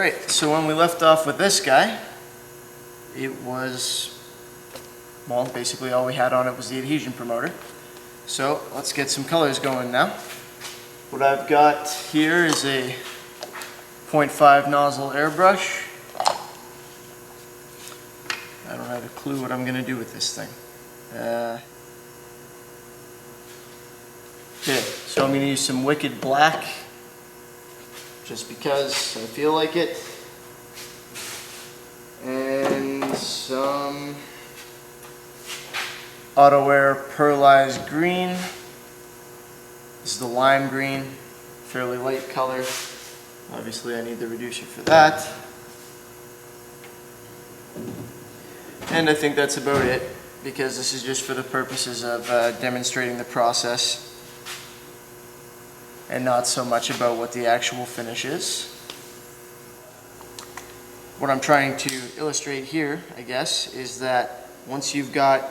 Alright, so when we left off with this guy, it was, well, basically all we had on it was the adhesion promoter. So let's get some colors going now. What I've got here is a 0.5 nozzle airbrush. I don't have a clue what I'm going to do with this thing. Okay, so I'm going to use some Wicked Black, just because I feel like it, and some Auto-Wear Pearlized Green. This is the lime green, fairly light color. Obviously I need the reducer for that. And I think that's about it, because this is just for the purposes of demonstrating the process and not so much about what the actual finish is. What I'm trying to illustrate here, I guess, is that once you've got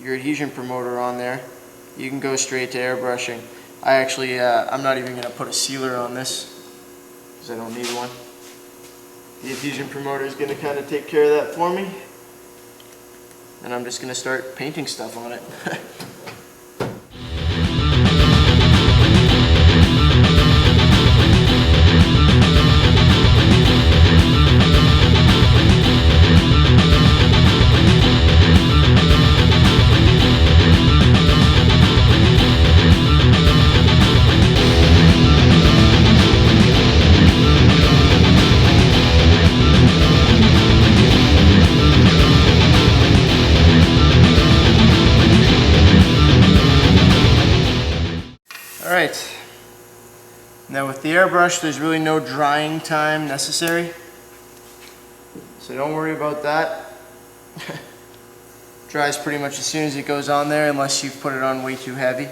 your adhesion promoter on there, you can go straight to airbrushing. I actually, I'm not even going to put a sealer on this, because I don't need one. The adhesion promoter is going to kind of take care of that for me. And I'm just going to start painting stuff on it. Alright, now with the airbrush there's really no drying time necessary, so don't worry about that. Dries pretty much as soon as it goes on there, unless you've put it on way too heavy.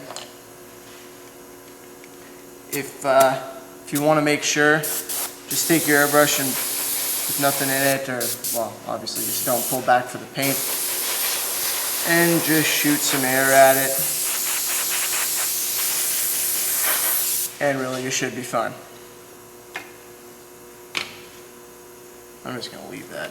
If you want to make sure, just take your airbrush and with nothing in it, or, well, obviously just don't pull back for the paint, and just shoot some air at it. And really, you should be fine. I'm just going to leave that.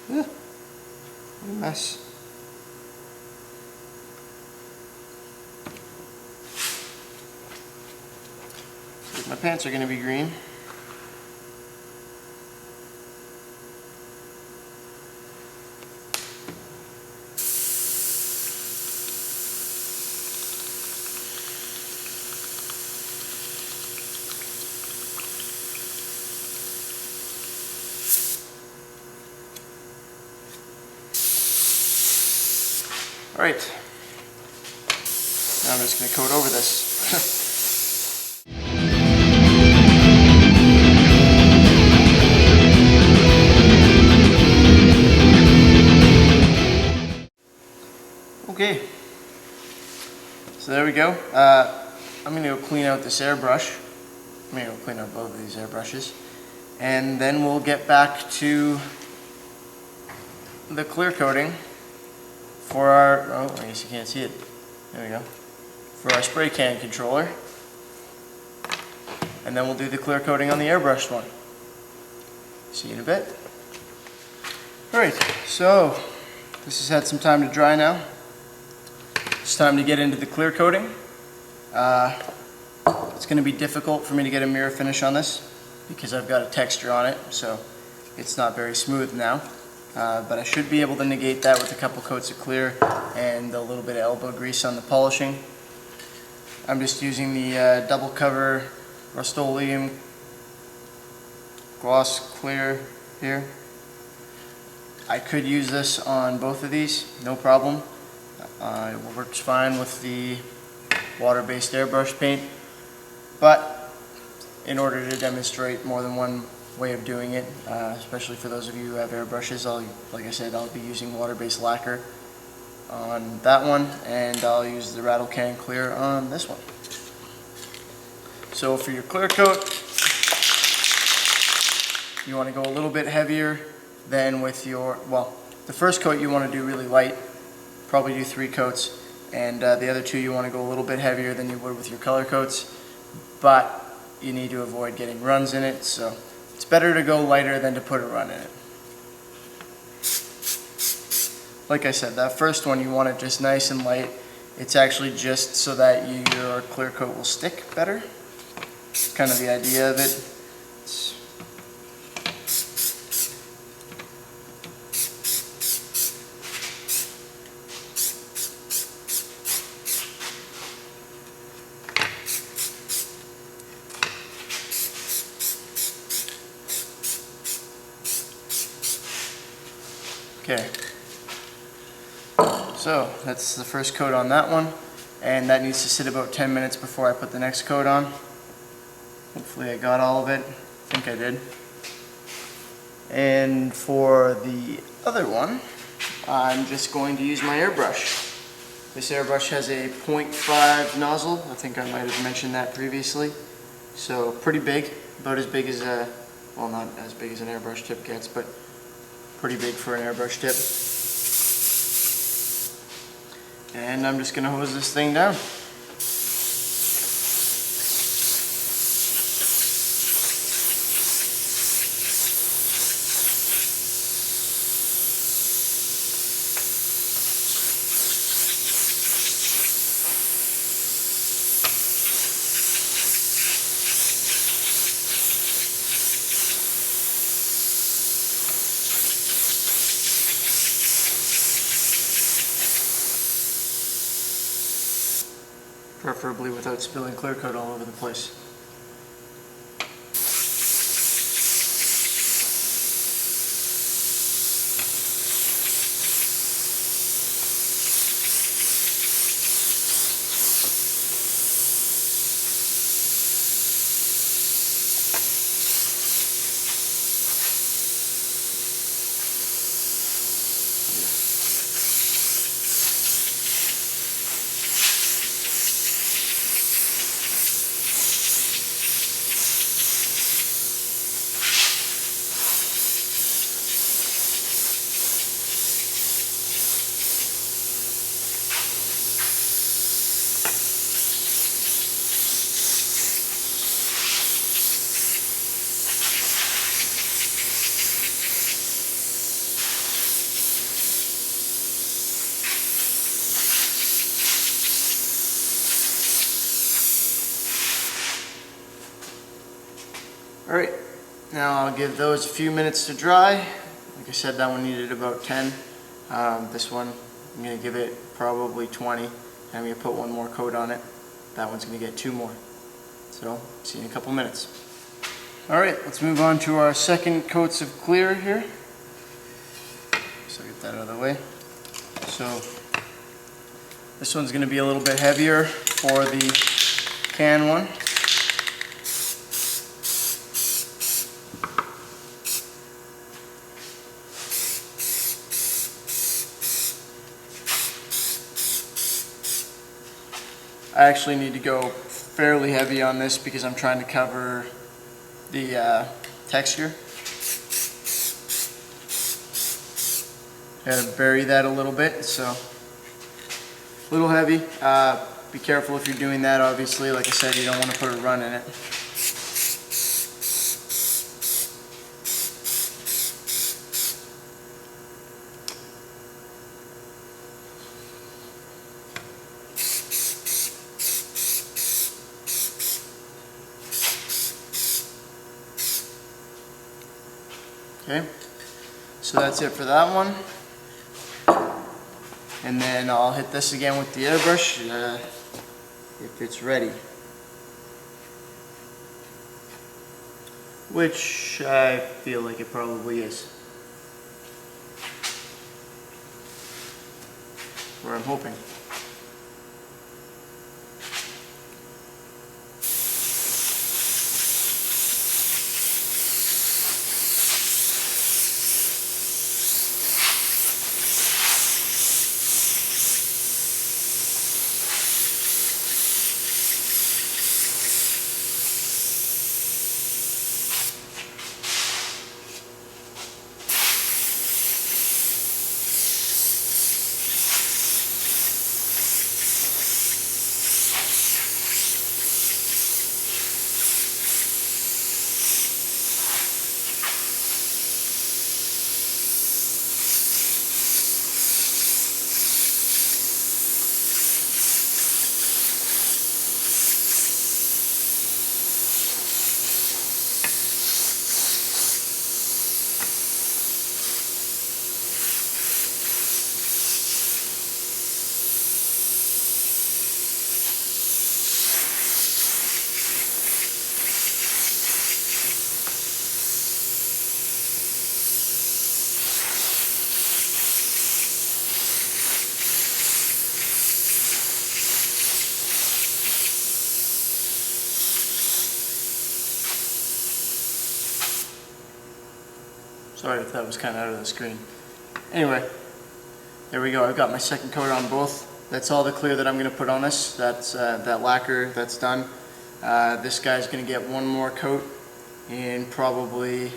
What a mess. My pants are going to be green. All right. Now I'm just going to coat over this. Okay, so there we go. I'm going to go clean out this airbrush. I'm going to go clean out both of these airbrushes. And then we'll get back to the clear coating for our, oh, I guess you can't see it. There we go. For our spray can controller. And then we'll do the clear coating on the airbrushed one. See you in a bit. Alright, so this has had some time to dry now. It's time to get into the clear coating. It's going to be difficult for me to get a mirror finish on this because I've got a texture on it, so it's not very smooth now. But I should be able to negate that with a couple coats of clear and a little bit of elbow grease on the polishing. I'm just using the double cover rustoleum gloss clear here. I could use this on both of these, no problem. It works fine with the water-based airbrush paint, but in order to demonstrate more than one way of doing it, especially for those of you who have airbrushes, like I said, I'll be using water-based lacquer on that one, and I'll use the rattle can clear on this one. So for your clear coat, you want to go a little bit heavier than with your, well, the first coat you want to do really light, probably do 3 coats, and the other 2 you want to go a little bit heavier than you would with your color coats, but you need to avoid getting runs in it, so it's better to go lighter than to put a run in it. Like I said, that first one you want it just nice and light. It's actually just so that your clear coat will stick better. It's kind of the idea of it. Okay, so that's the first coat on that one, and that needs to sit about 10 minutes before I put the next coat on. Hopefully I got all of it. I think I did. And for the other one, I'm just going to use my airbrush. This airbrush has a 0.5 nozzle. I think I might have mentioned that previously. So pretty big, about as big as a, well, not as big as an airbrush tip gets, but pretty big for an airbrush tip. And I'm just going to hose this thing down. Preferably without spilling clear coat all over the place. Alright, now I'll give those a few minutes to dry. Like I said, that one needed about 10. This one, I'm going to give it probably 20. And I'm going to put one more coat on it. That one's going to get 2 more. So, see you in a couple minutes. Alright, let's move on to our second coats of clear here. So get that out of the way. So, this one's going to be a little bit heavier for the can one. I actually need to go fairly heavy on this because I'm trying to cover the texture. Gotta bury that a little bit, so a little heavy. Be careful if you're doing that, obviously. Like I said, you don't want to put a run in it. Okay, so that's it for that one. And then I'll hit this again with the airbrush if it's ready. Which I feel like it probably is. Or I'm hoping. Sorry if that was kind of out of the screen. Anyway, there we go. I've got my second coat on both. That's all the clear that I'm going to put on this. That's that lacquer that's done. This guy's going to get one more coat in probably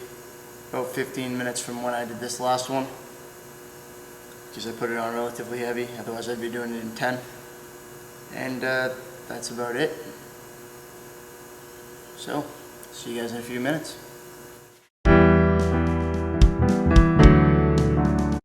about 15 minutes from when I did this last one, because I put it on relatively heavy, otherwise I'd be doing it in 10. And that's about it. So, see you guys in a few minutes.